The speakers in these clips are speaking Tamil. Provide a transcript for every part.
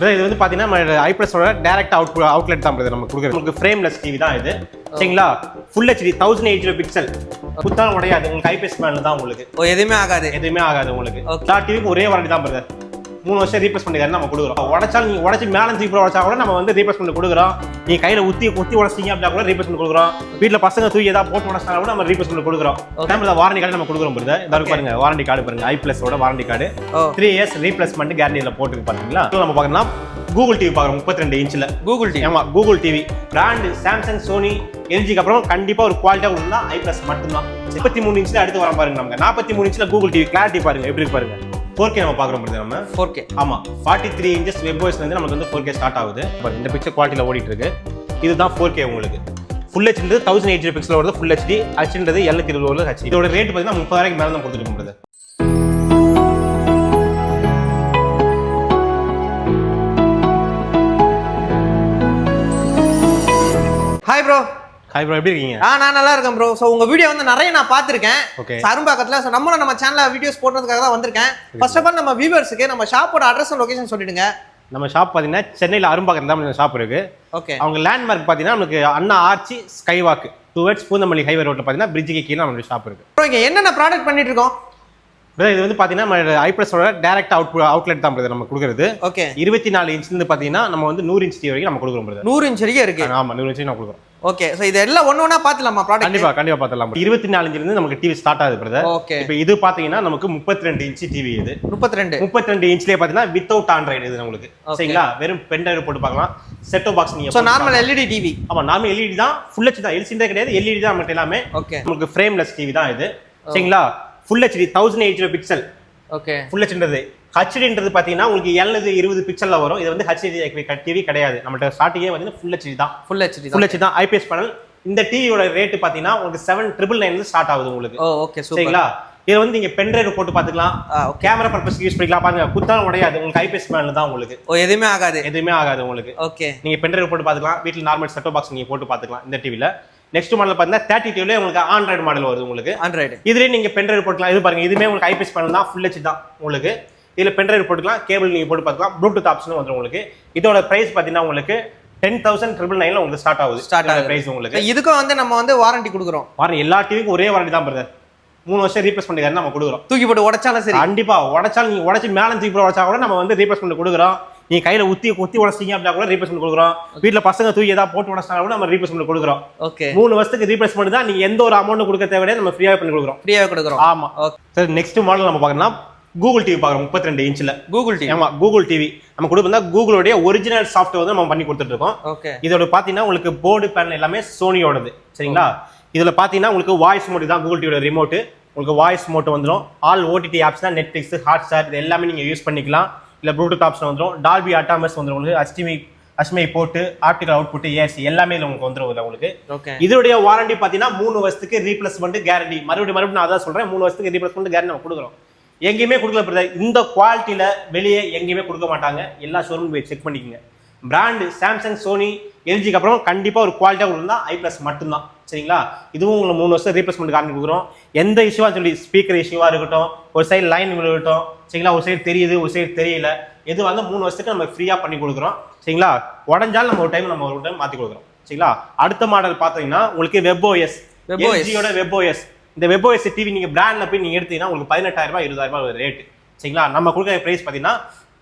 இது வந்து பாத்தீங்கன்னா ஐபிஎஸோட டைரக்ட் அவுட்லெட் தான் நம்ம கொடுக்குறது. உங்களுக்கு ஃப்ரேம்லெஸ் டிவி தான் இது, சரிங்களா? ஃபுல் ஹெச்டி 1080 பிக்சல், குத்தாலும் உடையாது. உங்களுக்கு ஐபிஎஸ் பேனல் தான் உங்களுக்கு. எதுவுமே ஆகாது உங்களுக்கு. எல்லா டிவிக்கும் ஒரே வாரண்டி தான் பிரதர். 3 வருஷம் ரீப்ளேஸ் பண்ணிக்காரு நம்ம கொடுக்குறோம். உடைச்சாலும் நீங்க உடச்சி மேலே தூக்கி உடைச்சா கூட நம்ம வந்து ரீப்ளேஸ் பண்ணி கொடுக்குறோம். நீ கையில ஊத்தி உடச்சிங்க அப்படின்னா கூட ரீப்ளேஸ் பண்ணி கொடுக்குறோம். வீட்டுல பசங்க தூக்கி ஏதாவது போட்டு உடச்சா கூட நம்ம ரீப்ளேஸ் பண்ணி கொடுக்குறோம். டைம்ல வாரண்டி கார்டு நம்ம கொடுக்குறோம் பிரதர். இதாரு பாருங்க வாரண்டி கார்டு பாருங்க, ஐபிஎஸோட வாரண்டி கார்டு 3 இயர்ஸ் ரீப்ளேஸ்மெண்ட் கேரண்டியில போட்டு பாத்தீங்களா? நம்ம பாக்கணும்னா கூகுள் டிவி பாக்குறோம் 32 இன்ச்ல. கூகுள் டிவி, ஆமா Google TV brand Samsung, Sony, எல்ஜிக்கு அப்புறம் கண்டிப்பா ஒரு குவாலிட்டியா கொடுத்தா ஐபிஎஸ் மட்டும்தான். 33 இன்ச்ல அடுத்து வர பாருங்க. நமக்கு 43 இன்ச்ல கூகுள் டிவி கிளாரிட்டி பாருங்க எப்படி இருக்கு பாருங்க. 4K நம்ம பாக்குறோம் நம்ம 4K. ஆமா 43 இன்ச்சஸ் வெப்ஓஎஸ்ல இருந்து நமக்கு வந்து 4K ஸ்டார்ட் ஆகுது. இந்த பிக்சர் குவாலிட்டில ஓடிட்டு இருக்கு. இதுதான் 4K உங்களுக்கு. ஃபுல் ஹெச்டி 1080 பிக்சல் வருது. ஃபுல் ஹெச்டி ஹெச்ன்றது 720 வருது ஹெச்டி. இதோட ரேட் பாத்தீங்கன்னா 30,000 மேல தான் கொடுத்துட்டு இருக்கோம். Hi bro. ஹாய் ப்ரோ, எப்படி இருக்கீங்க? நான் நல்லா இருக்கேன் ப்ரோ. ஸோ உங்க வீடியோ வந்து நிறைய நான் பார்த்துருக்கேன் அரும்பாக்கத்தில். ஸோ நம்மளும் நம்ம சேனலில் வீடியோஸ் போடுறதுக்காக தான் வந்திருக்கேன். ஃபர்ஸ்ட் ஆஃப் ஆல் நம்ம வியூவர்ஸுக்கு நம்ம ஷாப்போட அட்ரஸ் லொகேஷன் சொல்லிடுங்க. நம்ம ஷாப் பார்த்தீங்கன்னா சென்னையில் அரும்பாக்கத்தில் தான் ஷாப் இருக்கு. ஓகே. அவங்க லேண்ட்மார்க் பார்த்தீங்கன்னா நமக்கு Anna arch sky walk towards Poonamallee highway ரோட்ல பார்த்தீங்கன்னா பிரிட்ஜுக்கு கீழே நம்மளுடைய ஷாப் இருக்கு. ப்ரோ இங்கே என்னென்ன ப்ராடக்ட் பண்ணிட்டு இருக்கோம்? இது வந்து பாத்தீங்கன்னா ஐபிஎஸோட டைரக்ட் அவுட்லெட் தான் நம்ம கொடுக்குறது. ஓகே. 24 இன்ச்ல இருந்து பாத்தீங்கன்னா நம்ம வந்து 100 இன்ச் டிவி வரைக்கும் நம்ம கொடுக்குறோம். 100 இன்ச் வரைக்கும் இருக்கு. ஆமா 100 இன்ச் நம்ம கொடுக்குறோம். ஓகே. சோ இது எல்லாம் ஒண்ணா பாத்துலாமா ப்ராடக்ட்? கண்டிப்பா பாத்துலாம். 24 இன்ச்ல இருந்து நமக்கு டிவி ஸ்டார்ட் ஆகுது பிரதர். ஓகே. இப்போ இது பாத்தீங்கன்னா நமக்கு 32 இன்ச் டிவி. இது 32 இன்ச்லயே பாத்தீங்கன்னா வித்அவுட் ஆண்ட்ராய்டு இது உங்களுக்கு. சரிங்களா? வெறும் பென் டிரைவ் போட்டு பார்க்கலாம். செட் டாப் பாக்ஸ் நீங்க. So normal LED TV. ஆமா நார்மல் எல்இடி தான். ஃபுல் ஹெச்டி தான். எல்சிடி கிடையாது, எல்இடி தான் நமக்கு எல்லாமே. ஓகே. நமக்கு ஃப்ரேம்லெஸ் டிவி தான் இது. சரிங்களா? Full HD 1080 pixel. Okay. Full ஹெச்டின்றது ஹெச்டின்றது பாத்தீங்கன்னா உங்களுக்கு 720 பிக்சல்ல வரும். இது வந்து ஹெச்டி டிவி கிடையாது. நம்மள்ட்ட ஸ்டார்டிங்கே வந்து ஃபுல் ஹெச்டி தான். ஃபுல் ஹெச்டி தான் ஐபிஎஸ் பேனல். இந்த டிவியோட ரேட் பாத்தீங்கன்னா உங்களுக்கு 7,999 ல ஸ்டார்ட் ஆகுது உங்களுக்கு. Okay super. சரிங்களா? இது வந்து நீங்க பென் டிரைவ் போட்டு பாத்துக்கலாம். கேமரா பர்பஸ்க்கு யூஸ் பண்ணிக்கலாம். பாருங்க குத்தாலும் உடையாது. உங்களுக்கு ஐபிஎஸ் பேனல் தான் உங்களுக்கு. எதுவுமே ஆகாது உங்களுக்கு. ஓகே. நீங்க பென் டிரைவ் போட்டு பாத்துக்கலாம். வீட்ல நார்மல் செட் டாப் பாக்ஸ் நீங்க போட்டு பாத்துக்கலாம் இந்த டிவில. நெக்ஸ்ட் மாடல் பாத்தீங்கன்னா 32 உங்களுக்கு ஆண்ட்ராய்டு மாடல் வருது உங்களுக்கு. ஆண்ட்ராய்டு இதுலயே நீங்க பென் டிரைவ் போட்டுக்கலாம். இது பாருங்க இதுமே உங்களுக்கு ஐபிஎஸ் பேனல் தான். ஃபுல் ஹெச்டி தான் உங்களுக்கு. இதுல பென் டிரைவ் போட்டுக்கலாம். கேபிள் நீங்க போட்டு பாத்துக்கலாம். ப்ளூடூத் ஆப்ஷனும் வந்துரும் உங்களுக்கு. இதோட பிரைஸ் பாத்தீங்கன்னா உங்களுக்கு 10,999 ல உங்களுக்கு ஸ்டார்ட் ஆகுது பிரைஸ் உங்களுக்கு. இதுக்கு வந்து நம்ம வந்து வாரண்டி கொடுக்குறோம். வாரண்டி எல்லா டிவிக்கும் ஒரே வாரண்டி தான் பிரதர். 3 வருஷம் ரீப்ளேஸ் பண்ணிக்காரு நம்ம கொடுக்குறோம். தூக்கி போட்டு உடைச்சாலும் சரி. கண்டிப்பா உடைச்சாலும் நீங்க உடைச்சு மேலே தூக்கி போட்டு உடைச்சா கூட நம்ம வந்து ரீப்ளேஸ் பண்ணி கொடுக்குறோம். நீங்க கையில ஊத்தி உடைச்சிங்க அப்படின்னா கூட ரீப்ளேஸ் பண்ணி கொடுக்குறோம். வீட்டுல பசங்க தூக்கி ஏதாவது போட்டு உடைச்சா கூட நம்ம ரீப்ளேஸ் பண்ணி கொடுக்குறோம். ஓகே. 3 வருஷத்துக்கு ரீப்ளேஸ் பண்ணி தான் நீங்க எந்த ஒரு அமௌண்ட் கொடுக்க தேவையில்லை. நம்ம ஃப்ரீயாவே பண்ணி கொடுக்குறோம். ஆமா. சரி நெக்ஸ்ட் மாடல் நம்ம பார்க்கணும்னா கூகுள் டிவி பாக்குறோம் 32 இன்ச்ல. Google TV. ஆமா கூகுள் டிவி நம்ம கொடுப்பா கூகுளோட ஒரிஜினல் சாஃப்ட்வேர் வந்து நம்ம பண்ணி கொடுத்துட்டு இருக்கோம். ஓகே. இதோட பாத்தீங்கன்னா உங்களுக்கு போர்டு பேனல் எல்லாமே சோனியோடது. சரிங்களா? இதுல பாத்தீங்கன்னா உங்களுக்கு வாய்ஸ் மோட் தான் கூகுள் டிவியோட ரிமோட். உங்களுக்கு வாய்ஸ் மோட் வந்துடும். ஆல் ஓடிடி ஆப்ஸ் தான் நெட்ஃபிளிக்ஸ், ஹாட்ஸ்டார் இது எல்லாமே நீங்க யூஸ் பண்ணிக்கலாம். இல்ல ப்ளூடூத் ஆப்ஷன் வந்துடும். டால்பி அட்டாமஸ் வந்துடும் உங்களுக்கு. HDMI போட்டு ஆப்டிகல் அவுட்புட் ஏசி எல்லாமே உங்களுக்கு வந்துடும் உங்களுக்கு. ஓகே. இதோடைய வாரண்டி பாத்தீங்கன்னா 3 வருஷத்துக்கு ரீப்ளேஸ்மெண்ட் கேரண்டி. மறுபடியும் நான் அதான் சொல்றேன் 3 வருஷத்துக்கு ரீப்ளேஸ்மெண்ட் கேரண்டி நம்ம கொடுக்குறோம். எங்கேயுமே கொடுக்கல பிரதர். இந்த குவாலிட்டியில வெளியே எங்கேயுமே கொடுக்க மாட்டாங்க. எல்லா ஷோரூம் போய் செக் பண்ணிக்கோங்க. பிராண்ட் சாம்சங், சோனி, எல்ஜிக்கு அப்புறம் கண்டிப்பா ஒரு குவாலிட்டியா கொடுத்தா ஐபிஎஸ் மட்டும்தான். சரிங்களா? இதுவும் உங்களுக்கு 3 வருஷம் ரீப்ளேஸ்மெண்ட் காரணம் கொடுக்குறோம். எந்த இஷ்யூவா சொல்லி ஸ்பீக்கர் இஷ்யூவா இருக்கட்டும், ஒரு சைடு லைன் விழுகட்டும், சரிங்களா, ஒரு சைடு தெரியுது ஒரு சைடு தெரியல, இது வந்து 3 வருஷத்துக்கு நம்ம ஃப்ரீயா பண்ணி கொடுக்குறோம். சரிங்களா? உடஞ்சாலும் நம்ம ஒரு டைம் மாத்தி கொடுக்குறோம். சரிங்களா? அடுத்த மாடல் பாத்தீங்கன்னா உங்களுக்கு வெப்ஓஎஸ். எல்ஜியோட வெப்ஓஎஸ். இந்த வெப்ஓஎஸ் டிவி நீங்க பிராண்ட்ல போய் நீங்க எடுத்தீங்கன்னா உங்களுக்கு 18,000 ரூபாய் 20,000 ரூபாய் ரேட். சரிங்களா? நம்ம கொடுக்குற பிரைஸ் பாத்தீங்கன்னா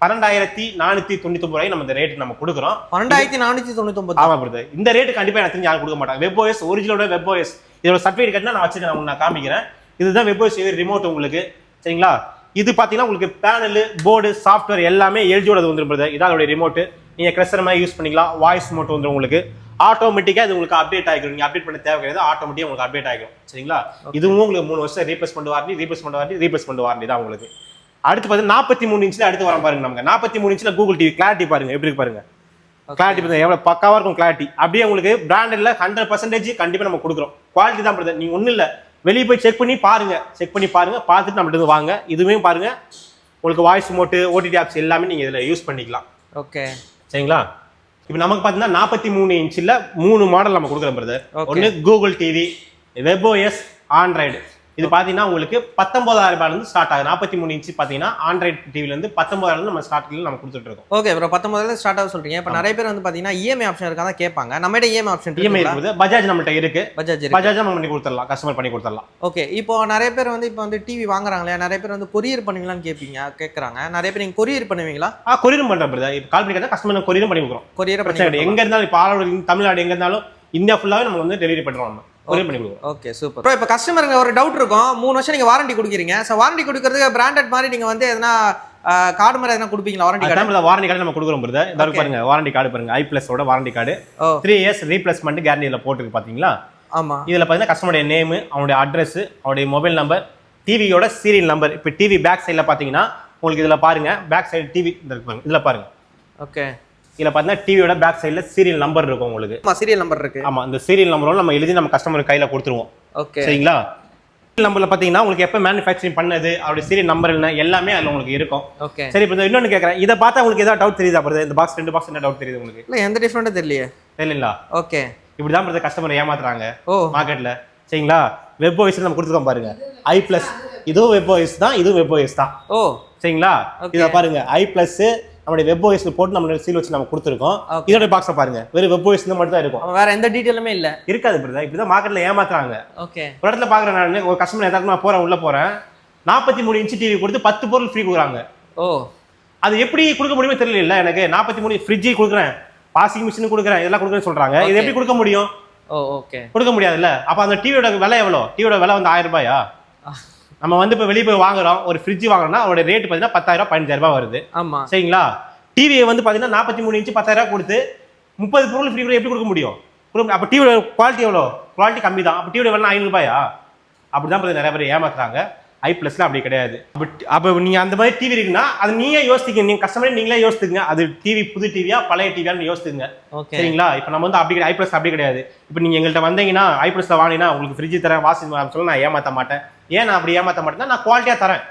12,499 ரூபாய் நம்ம இந்த ரேட் நம்ம கொடுக்குறோம். 12,499. ஆமா பிரதர். இந்த ரேட் கண்டிப்பா எனக்கு தெரிஞ்சு யாரும் கொடுக்க மாட்டாங்க. வெப்ஓஎஸ் ஒரிஜினலோட வெப்ஓஎஸ் இதோட சர்டிஃபிகேட் கட்டினா நான் வச்சிருக்கேன். நான் காமிக்கிறேன். இதுதான் வெப்ஓஎஸ் ரிமோட் உங்களுக்கு. சரிங்களா? இது பாத்தீங்கன்னா உங்களுக்கு பேனல், போர்டு, சாஃப்ட்வேர் எல்லாமே எல்ஜியோட வந்துரும் பிரதர். இதான் அதோட ரிமோட். நீங்க கிரஷர் மாதிரி யூஸ் பண்ணிக்கலாம். வாய்ஸ் மோட் வந்துரும் உங்களுக்கு. ஆட்டோமேட்டிக்கா இது உங்களுக்கு அப்டேட் ஆகிடும். நீங்க அப்டேட் பண்ண தேவை கிடையாது. ஆட்டோமேட்டிக்கா உங்களுக்கு அப்டேட் ஆகிடும். சரிங்களா? இதுவும் உங்களுக்கு 3 வருஷம் ரீப்ளேஸ்மெண்ட் வாரண்டி தான் உங்களுக்கு. அடுத்து பாத்தீங்கன்னா 43 இன்ச்ல அடுத்து வர பாருங்க. நமக்கு 43 இன்ச்ல கூகுள் டிவி கிளாரிட்டி பாருங்க எப்படி இருக்கு பாருங்க. கிளாரிட்டி பாருங்க எவ்வளவு பக்காவா இருக்கும் கிளாரிட்டி. அப்படியே உங்களுக்கு பிராண்டட்ல 100% கண்டிப்பா நம்ம கொடுக்குறோம். குவாலிட்டி தான் பிரதர். நீங்க ஒண்ணு இல்ல வெளியே போய் செக் பண்ணி பாருங்க. பார்த்துட்டு நம்மகிட்ட வாங்க. இதுவுமே பாருங்க உங்களுக்கு வாய்ஸ் மோட், ஓடிடி ஆப்ஸ் எல்லாமே நீங்க இதுல யூஸ் பண்ணிக்கலாம். ஓகே. சரிங்களா? இப்போ நமக்கு பாத்தீங்கன்னா 43 இன்ச்ல 3 மாடல் நம்ம கொடுக்குறோம் பிரதர். ஒன்னு கூகுள் டிவி, வெப்ஓஎஸ், ஆண்ட்ராய்டு. இது பாத்தீங்கன்னா உங்களுக்கு 19,000 ரூபாயில இருந்து ஸ்டார்ட் ஆகுது. 43 இன்ச் பாத்தீங்கன்னா ஆண்ட்ராய்ட் டிவில இருந்து 19,000 நம்ம ஸ்டார்டிங்ல நம்ம கொடுத்துட்டு இருக்கோம். ஓகே ப்ரோ, 19,000 ஸ்டார்ட் ஆகும் சொல்றீங்க. இப்போ நிறைய பேர் வந்து பாத்தீங்கன்னா இஎம்ஐ ஆப்ஷன் இருக்காத கேட்பாங்க. நம்மகிட்ட இஎம்ஐ ஆப்ஷன் இருக்குது. பஜாஜ் நம்மகிட்ட இருக்கு. பஜாஜ் நம்ம பண்ணி கொடுத்துடலாம், கஸ்டமர் பண்ணி கொடுத்துடலாம். ஓகே, இப்போ நிறைய பேர் வந்து இப்போ வந்து டிவி வாங்குறாங்களே, நிறைய பேர் வந்து கொரியர் பண்ணுவீங்களான்னு கேட்கறாங்க. நிறைய பேர் நீங்க கொரியர் பண்ணுவீங்களா? கொரியரும் பண்றோம் பிரதர். இப்போ கால் பண்ணி கேட்டா கஸ்டமர் கொரியரும் பண்ணி கொடுக்குறோம். கொரியர் பிரச்சனை கிடையாது. எங்க இருந்தாலும் இப்போ ஆல் ஓவர் தமிழ்நாடு எங்க இருந்தாலும் இந்தியா ஃபுல்லாவே நம்ம வந்து டெலிவரி பண்றோம். நம்ம கொரியர் பண்ணி கொடுக்குறோம். Okay, super bro. இப்போ கஸ்டமருக்கு ஒரு டவுட் இருக்கும். 3 வருஷம் நீங்க வாரண்டி கொடுக்குறீங்க. ஸோ வாரண்டி கொடுக்கறதுக்கு பிராண்டட் மாதிரி நீங்க வந்து எதனா கார்டு மாதிரி எதனா கொடுப்பீங்களா? வாரண்டி கார்டு வாரண்டி கார்டு நம்ம கொடுக்குறோம் பிரதர். இத பாருங்க, வாரண்டி கார்டு பாருங்க. i+ ஓட warranty card 3 years replacement guarantee இதுல போட்டுருக்கு பாத்தீங்களா? ஆமா. இதுல பாத்தீங்கன்னா கஸ்டமருடைய நேம், அவனுடைய அட்ரஸ், அவனுடைய மொபைல் நம்பர், டிவியோட சீரியல் நம்பர். இப்போ டிவி பேக் சைடுல பாத்தீங்கன்னா உங்களுக்கு இதுல பாருங்க, பேக் சைடு டிவி இருக்கு, இதுல பாருங்க. ஓகே, இதுல பாத்தீங்கன்னா டிவியோட பேக் சைடுல சீரியல் நம்பர் இருக்கும் உங்களுக்கு. ஆமா, சீரியல் நம்பர் இருக்கு. ஆமா, அந்த சீரியல் நம்பரோட நம்ம எழுதி நம்ம கஸ்டமர் கையில கொடுத்துருவோம். ஓகே, சரிங்களா? சீரியல் நம்பர்ல பாத்தீங்கன்னா உங்களுக்கு எப்ப மேனுஃபேக்சரிங் பண்ணது, அவருடைய சீரியல் நம்பர் என்ன எல்லாமே அதுல உங்களுக்கு இருக்கும். ஓகே, சரி. இப்போ இன்னொன்னு கேக்குறேன், இத பார்த்தா உங்களுக்கு ஏதாவது டவுட் தெரியுதா பிரதர்? இந்த பாக்ஸ் 2 பாக்ஸ் என்ன டவுட் தெரியுது உங்களுக்கு? இல்ல, எந்த டிஃபரெண்ட் தெரியலையே. தெரியல. ஓகே, இப்படி தான் பிரதர் கஸ்டமர் ஏமாத்துறாங்க மார்க்கெட்ல. சரிங்களா? வெப் ஓஎஸ் நம்ம கொடுத்துருக்கோம் பாருங்க. i+ இதுவும் வெப் ஓஎஸ் தான், இதுவும் வெப் ஓஎஸ் தான். சரிங்களா? இத பாருங்க, i+ நம்மளுடைய வெப் ஓஎஸ் போட்டு நம்ம சீல் வச்சு நம்ம கொடுத்துருக்கோம். இதோட பாக்ஸை பாருங்க, வெறும் வெப் ஓஎஸ் மட்டும் தான் இருக்கும், வேற எந்த டீடைலுமே இல்ல. இருக்காது பிரதர். இப்படிதான் மார்க்கெட்ல ஏமாத்துறாங்க. ஓகே, ஒரு இடத்துல பாக்குறேன் நான், ஒரு கஸ்டமர் எதாவது நான் போறேன், உள்ள போறேன், 43 இன்ச் டிவி கொடுத்து 10 பொருள் ஃப்ரீ கொடுக்குறாங்க. அது எப்படி கொடுக்க முடியுமே தெரியல எனக்கு. 43 ஃப்ரிட்ஜ் கொடுக்குறேன், வாஷிங் மிஷின் கொடுக்குறேன், இதெல்லாம் கொடுக்குறேன்னு சொல்றாங்க. இது எப்படி கொடுக்க முடியும்? ஓகே, கொடுக்க கொடுக்க முடியாதுல்ல. அப்ப அந்த டிவியோட விலை எவ்வளோ? டிவியோட விலை வந்து 1000 ரூபாயா? நம்ம வந்து இப்போ வெளியே போய் வாங்குறோம், ஒரு ஃப்ரிட்ஜ் வாங்குறோம்னா அதோட ரேட் பார்த்தீங்கன்னா 10,000 15,000 ரூபாய் வருது. ஆமா, சரிங்களா? டிவியை வந்து பார்த்தீங்கன்னா 43 இன்ச் 10,000 ரூபாய் கொடுத்து 30 பொருள் ஃப்ரீ எப்படி கொடுக்க முடியும்? அப்போ டிவியோட குவாலிட்டி எவ்வளோ? குவாலிட்டி கம்மி தான். அப்போ டிவியோட விலை 500 ரூபாயா? அப்படிதான் நிறைய பேர் ஏமாத்துறாங்க. i+ல அப்படி கிடையாது. அப்போ நீங்க அந்த மாதிரி டிவி இருக்குன்னா அது நீயே யோசிக்க, நீங்க கஸ்டமரே நீங்களே யோசித்துங்க, அது டிவி புது டிவியா பழைய டிவியான்னு யோசித்துங்க. சரிங்களா? இப்போ நம்ம வந்து அப்படி i+ அப்படி கிடையாது. இப்போ நீங்க எங்கள்கிட்ட வந்தீங்கன்னா i+ல வாங்கினா உங்களுக்கு ஃப்ரிட்ஜ் தரேன், வாஷிங் சொல்ல நான் ஏமாற்ற மாட்டேன். ஏன் நான் அப்படி ஏமாற்ற மாட்டேன்னா, நான் குவாலிட்டியா தரேன்.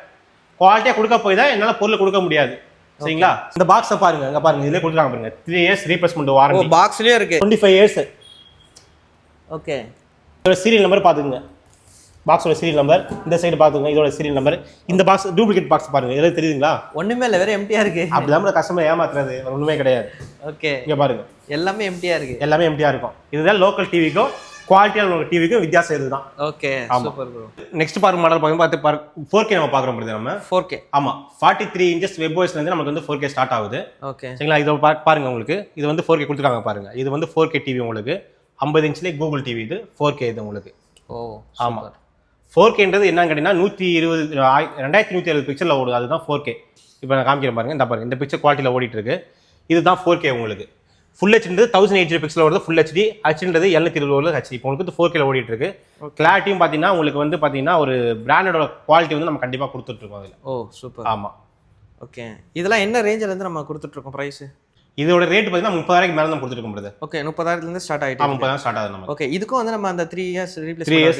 குவாலிட்டியா கொடுக்க போய் தான் என்னால பொருள் கொடுக்க முடியாது. சரிங்களா? இந்த பாக்ஸை பாருங்க, அங்க பாருங்க, இதுல கொடுத்துருக்காங்க பாருங்க. 3 இயர்ஸ் ரீப்ளேஸ்மென்ட் வாரண்டி. பாக்ஸ்லயே இருக்கு. 25 இயர்ஸ். ஓகே, இதோட சீரியல் நம்பர் பாத்துங்க. பாக்ஸோட சீரியல் நம்பர் இந்த சைடு பாத்துங்க, இதோட சீரியல் நம்பர். இந்த பாக்ஸ் டூப்ளிகேட் பாக்ஸ் பாருங்க, இதெல்லாம் தெரியுதுங்களா? ஒண்ணுமே இல்ல, வேற எம்டியா இருக்கு. அப்படிதான் கஸ்டமர் ஏமாத்துறது, ஒண்ணுமே கிடையாது. ஓகே, இங்க பாருங்க, எல்லாமே எம்டியா இருக்கு. எல்லாமே எம்டியா இருக்கும். இதுதான் லோக்கல் டிவிக்கும் குவாலிட்டியான உங்க டிவிக்கும் வித்தியாசம் இதுதான். Okay, super bro. நெக்ஸ்ட் பாருங்க மாடல் பார்த்து 4K நம்ம பாக்குறோம் பிரதர். நம்ம 4K. ஆமா, 43 இன்ச்சஸ் வெப் ஓஎஸ்ல இருந்து நமக்கு வந்து 4K ஸ்டார்ட் ஆகுது. ஓகே, சரிங்களா? இத பாருங்க, உங்களுக்கு இது வந்து 4K கொடுத்துருக்காங்க பாருங்க. இது வந்து 4K டிவி உங்களுக்கு 50 இன்ச்லயே கூகுள் டிவி. இது 4K இது உங்களுக்கு. ஆமா, 4Kன்றது என்னன்னு கேட்டீங்கன்னா 2170 பிக்சர்ல ஓடுது, அதுதான் 4K. இப்போ நான் காமிக்கிறேன் பாருங்க, இந்த பாருங்க, இந்த பிக்சர் குவாலிட்டியில ஓடிட்டு இருக்கு. இதுதான் 4K உங்களுக்கு. ஃபுல் ஹெச்ன்றது 1080 பிக்சல் ஓடுது ஃபுல் ஹெச்டி, ஹெச்ன்றது 720 ஹெச்டி. இப்போ உங்களுக்கு 4K ஓடிட்டு இருக்கு. கிளாரிட்டியும் பார்த்தீங்கன்னா உங்களுக்கு வந்து பார்த்தீங்கன்னா ஒரு பிராண்டோட குவாலிட்டி வந்து நம்ம கண்டிப்பாக கொடுத்துட்டு இருக்கோம் அதில். சூப்பர். ஆமா, ஓகே. இதெல்லாம் என்ன ரேஞ்சில இருந்து நம்ம கொடுத்துட்டு இருக்கோம் பிரைஸ்? இதோட ரேட் பார்த்தீங்கன்னா 30,000 மேல தான் கொடுத்துருக்கோம் பிரதர். ஓகே, 30,000 இருந்து ஸ்டார்ட் ஆயிட்டு. 30,000 ஸ்டார்ட் ஆகுது நம்ம. ஓகே, இதுக்கும் வந்து நம்ம அந்த 3 இயர்ஸ்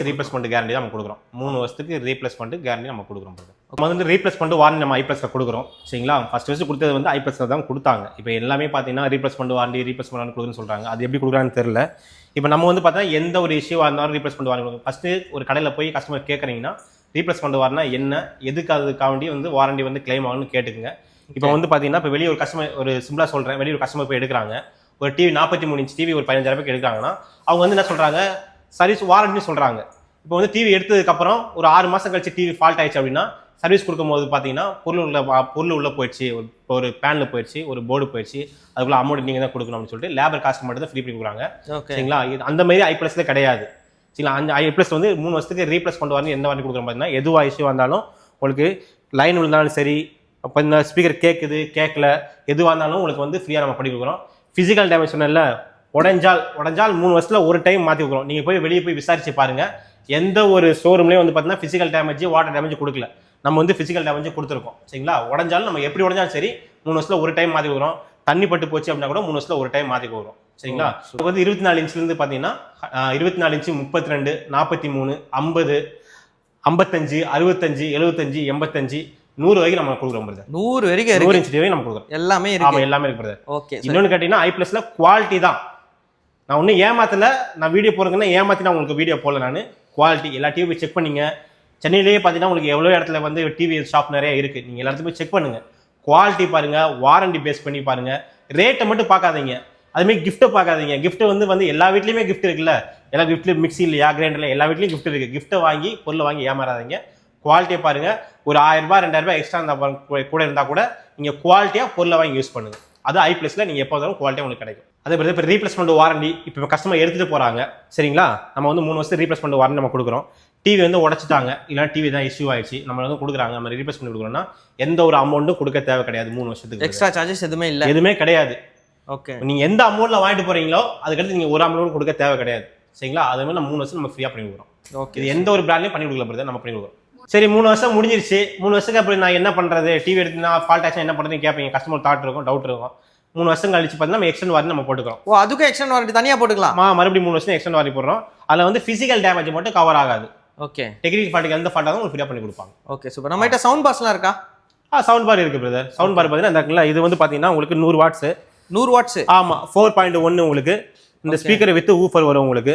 ரீப்ளேஸ்மென்ட் கேரண்டி நம்ம கொடுக்குறோம். 3 வருஷத்துக்கு ரீப்ளேஸ்மென்ட் கேரண்டி நம்ம கொடுக்குறோம் பிரதர். நம்ம வந்து ரீப்ளேஸ்மென்ட் வாரண்டி நம்ம i+ல கொடுக்குறோம். சரிங்களா? ஃபர்ஸ்ட் கொடுத்தது வந்து i+ல தான் கொடுத்தாங்க. இப்போ எல்லாமே பார்த்தீங்கன்னா ரீப்ளேஸ்மென்ட் வாரண்டி கொடுக்குறேன்னு சொல்றாங்க. அது எப்படி கொடுக்குறான்னு தெரியல. இப்போ நம்ம வந்து பார்த்தா எந்த ஒரு இஷ்யூவாக இருந்தாலும் ரீப்ளேஸ்மெண்ட் வாரண்டி ஃபர்ஸ்ட் ஒரு கடையில் போய் கஸ்டமர் கேட்குறீங்கன்னா ரீப்ளேஸ்மெண்ட் வாரண்டி என்ன, எதுக்கு அதுக்காண்டி வந்து வாரண்டி வந்து கிளைம் ஆகணும்னு கேட்டுக்குங்க. இப்போ வந்து பார்த்தீங்கன்னா இப்போ வெளியே ஒரு கஸ்டமர், ஒரு சிம்பிளா சொல்றேன், வெளியே ஒரு கஸ்டமர் போய் எடுக்கிறாங்க, ஒரு டிவி 43 இன்ச் டிவி ஒரு 15,000 ரூபாய்க்கு எடுக்கிறாங்கன்னா அவங்க வந்து என்ன சொல்றாங்க, சர்வீஸ் வாரண்டி சொல்றாங்க. இப்போ வந்து டிவி எடுத்ததுக்கு அப்புறம் ஒரு 6 மாசம் கழிச்சு டிவி ஃபால்ட் ஆயிடுச்சு அப்படின்னா சர்வீஸ் கொடுக்கும்போது பார்த்தீங்கன்னா பொருள் உள்ள போயிடுச்சு, ஒரு பேனில் போயிடுச்சு, ஒரு போர்டு போயிடுச்சு, அதுக்குள்ள அமௌண்ட் நீங்கள் தான் கொடுக்கணும் அப்படின்னு சொல்லிட்டு லேபர் காஸ்ட் மட்டும் தான் ஃப்ரீ பண்ணி கொடுக்குறாங்க. சரிங்களா? அந்த மாதிரி i+ல கிடையாது. சரிங்களா? அந்த i+ வந்து 3 வருஷத்துக்கு ரீப்ளேஸ் கொண்டு வரணும். எந்த வாரண்டி கொடுக்குறோம் பார்த்தீங்கன்னா எதுவா இஷ்யூ வந்தாலும் உங்களுக்கு லைன் விழுந்தாலும் சரி, அப்போ இந்த ஸ்பீக்கர் கேட்கல எதுவாக இருந்தாலும் உங்களுக்கு வந்து ஃப்ரீயாக நம்ம பண்ணி கொடுக்குறோம். ஃபிசிக்கல் டேமேஜ் சொன்னல, உடஞ்சால் 3 வருஷத்துல ஒரு டைம் மாற்றி கொடுக்குறோம். நீங்கள் போய் வெளியே போய் விசாரிச்சு பாருங்க, எந்த ஒரு ஷோரூம்லேயும் வந்து பார்த்தீங்கன்னா ஃபிசிக்கல் டேமேஜ் வாட்டர் டேமேஜ் கொடுக்கல. நம்ம வந்து ஃபிசிக்கல் டேமேஜ் கொடுத்துருக்கோம். சரிங்களா? உடஞ்சாலும் நம்ம எப்படி உடஞ்சாலும் சரி 3 வருஷத்துல ஒரு டைம் மாற்றி கொடுக்குறோம். தண்ணி பட்டு போச்சு அப்படின்னா கூட 3 வருஷத்துல ஒரு டைம் மாற்றி கொடுக்குறோம். சரிங்களா? இப்போ வந்து 24 இன்ச்லேருந்து பார்த்தீங்கன்னா 24 இன்ச்சு 32 43 50 55 65 75 85 100 வரைக்கும் நம்ம கொடுக்குறோம் பிரதர். 100 வரைக்கும் 100 இன்ச் டிவி நம்ம கொடுக்குறோம். எல்லாமே இருக்கு. ஆமா, எல்லாமே இருக்கு பிரதர். ஓகே. இன்னொன்னு கேட்டீங்கன்னா i+ல குவாலிட்டி தான். நான் ஒன்றும் ஏமாத்தல, நான் வீடியோ போடுறேங்கன்னா ஏமாத்தி நான் உங்களுக்கு வீடியோ போடல. நான் குவாலிட்டி எல்லா டிவி செக் பண்ணீங்க, சென்னையிலேயே பார்த்தீங்கன்னா உங்களுக்கு எவ்வளோ இடத்துல வந்து டிவி ஷாப் நிறைய இருக்குது. நீங்கள் எல்லாத்தையும் போய் செக் பண்ணுங்கள். குவாலிட்டி பாருங்கள், வாரண்டி பேஸ் பண்ணி பாருங்கள். ரேட்டை மட்டும் பார்க்காதீங்க. அதுமாதிரி கிஃப்ட்டை பார்க்காதீங்க. கிஃப்ட்டு வந்து எல்லா வீட்லேயுமே கிஃப்ட் இருக்குல்ல, எல்லா கிஃப்ட்லையும் மிக்ஸி இல்லையா, கிரைண்டரில் எல்லா வீட்லேயும் கிஃப்ட் இருக்குது. கிஃப்ட்டை வாங்கி பொருளை வாங்கி ஏமாறாதீங்க. குவாலிட்டியை பாருங்கள். ஒரு 1000 ரூபாய் 2000 ரூபாய் எக்ஸ்ட்ரா இருந்தால் கூட இருந்தால் கூட நீங்கள் குவாலிட்டியாக பொருளை வாங்கி யூஸ் பண்ணுங்கள். அது ஐ+ல நீங்கள் எப்போ வந்தாலும் குவாலிட்டியாக உங்களுக்கு கிடைக்கும். அதே மாதிரி இப்போ ரீப்ளேஸ்மெண்ட் வாரண்டி இப்போ கஸ்டமர் எடுத்துகிட்டு போகிறாங்க சரிங்களா, நம்ம வந்து 3 வருஷம் ரீப்ளேஸ்மெண்ட் வாரண்டி நம்ம கொடுக்குறோம். டிவி வந்து உடச்சிட்டாங்க, இல்லைனா டிவி தான் இஷ்யூ ஆயிடுச்சு, நம்ம வந்து கொடுக்குறாங்க, நம்ம ரீப்ளேஸ்மெண்ட் கொடுக்குறோம்னா எந்த ஒரு அமௌண்ட்டும் கொடுக்க தேவை கிடையாது. 3 வருஷத்துக்கு எக்ஸ்ட்ரா சார்ஜஸ் எதுவுமே இல்லை, எதுவுமே கிடையாது. ஓகே, நீங்க எந்த அமௌண்ட்ல வாங்கிட்டு போறீங்களோ அதுக்கடுத்து நீங்க ஒரு அமௌண்ட் கொடுக்க தேவை கிடையாது சரிங்களா. அதே மாதிரி நம்ம 3 வருஷம் நம்ம ஃப்ரீயா பண்ணி கொடுக்குறோம். ஓகே, இது எந்த ஒரு பிராண்ட்லயும் பண்ணி கொடுக்கல பிரதர், நம்ம பண்ணி கொடுக்குறோம். சரி 3 வருஷம் முடிஞ்சிருச்சு. 3 வருஷத்துக்கு அப்புறம் நான் என்ன பண்றது, டிவி எடுத்துனா ஃபால்ட் ஆச்சுன்னா என்ன பண்றதுன்னு கேட்பீங்க. கஸ்டமர் தாட் இருக்கும், டவுட் இருக்கும். 3 வருஷம் கழிச்சு பார்த்தீங்கன்னா நம்ம எக்ஸ்டெண்ட் வாரண்டி நம்ம போட்டுக்கிறோம். ஓ, அதுக்கும் எக்ஸ்டெண்ட் வாரண்டி தனியா போட்டுக்கலாம். மறுபடியும் 3 வருஷம் எக்ஸ்டெண்ட் வாரண்டி போடுறோம். அதுல வந்து பிசிக்கல் டேமேஜ் மட்டும் கவர் ஆகாது. ஓகே, டெக்னிக்கல் ஃபால்ட்டுக்கு எந்த ஃபால்ட்டாகவும் உங்களுக்கு ஃப்ரீயா பண்ணி கொடுப்பாங்க. Okay super. நம்ம கிட்ட சவுண்ட் பாஸ்லாம் இருக்கா? சவுண்ட் பார் இருக்கு பிரதர். சவுண்ட் பார் பார்த்தீங்கன்னா இது வந்து பார்த்தீங்கன்னா உங்களுக்கு 100 வாட்ஸ். 100 வாட்ஸ், ஆமா 4.1 உங்களுக்கு. இந்த ஸ்பீக்கர் வித் ஊஃபர் வரும் உங்களுக்கு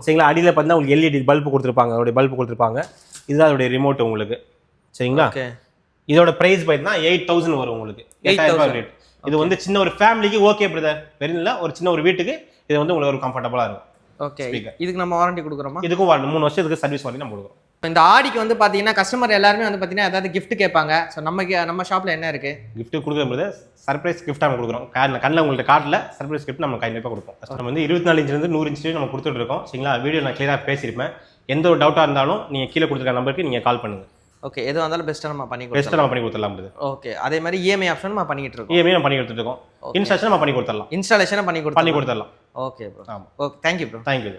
சரிங்களா. அடியில் பார்த்தீங்கன்னா உங்களுக்கு எல்இடி பல்பு கொடுத்துருப்பாங்க, அதோடைய பல்பு கொடுத்துருப்பாங்க. இதுதான் அதோடைய ரிமோட் உங்களுக்கு சரிங்களா. இதோட பிரைஸ் பார்த்தீங்கன்னா 8000 வரும் உங்களுக்கு. 8000 ரூபாய் ரேட். இது வந்து சின்ன ஒரு ஃபேமிலிக்கு ஓகே பிரதர், வெறும் இல்லை ஒரு சின்ன ஒரு வீட்டுக்கு இது வந்து உங்களுக்கு ஒரு கம்ஃபர்டபுளாக இருக்கும். ஓகே, இதுக்கு நம்ம வாரண்டி கொடுக்குறோமா? இதுக்கும் வாரண்டி 3 வருஷத்துக்கு சர்வீஸ் வாரண்டி நம்ம கொடுக்குறோம். இந்த ஆடிக்கு வந்து பார்த்தீங்கன்னா கஸ்டமர் எல்லாருமே வந்து பார்த்தீங்கன்னா ஏதாவது கிஃப்ட் கேட்பாங்க. ஸோ நம்ம ஷாப்பில் என்ன இருக்கு கிஃப்ட் கொடுக்குறது? சர்ப்ரைஸ் கிஃப்ட் நம்ம கொடுக்குறோம். கண்ணில் உங்கள்கிட்ட கார்டில் சர்ப்ரைஸ் கிஃப்ட் நம்ம கண்டிப்பாக கொடுப்போம். நம்ம வந்து 24 இன்ச்சிலிருந்து 100 இன்ச்சு நம்ம கொடுத்துட்டு இருக்கோம் சரிங்களா. வீடியோ நான் கிளியராக பேசியிருப்பேன். எந்த ஒரு டவுட்டாக இருந்தாலும் நீங்கள் கீழே கொடுத்துருக்க நம்பருக்கு நீங்கள் கால் பண்ணுங்கள். ஓகே, எதுவாக இருந்தாலும் பெஸ்ட்டாக நம்ம பண்ணி கொடுத்துடலாம். ஓகே, அதே மாதிரி இஎம்ஐ ஆப்ஷன் நம்ம பண்ணிட்டு இருக்கோம். இஎம்ஐ நம்ம பண்ணி கொடுத்துருக்கோம். இன்ஸ்டாலேஷன் நம்ம பண்ணி கொடுத்துடலாம். இன்ஸ்டாலேஷன் பண்ணி கொடுத்துடலாம். கொடுத்துடலாம். Okay bro. Okay, thank you bro. Thank you.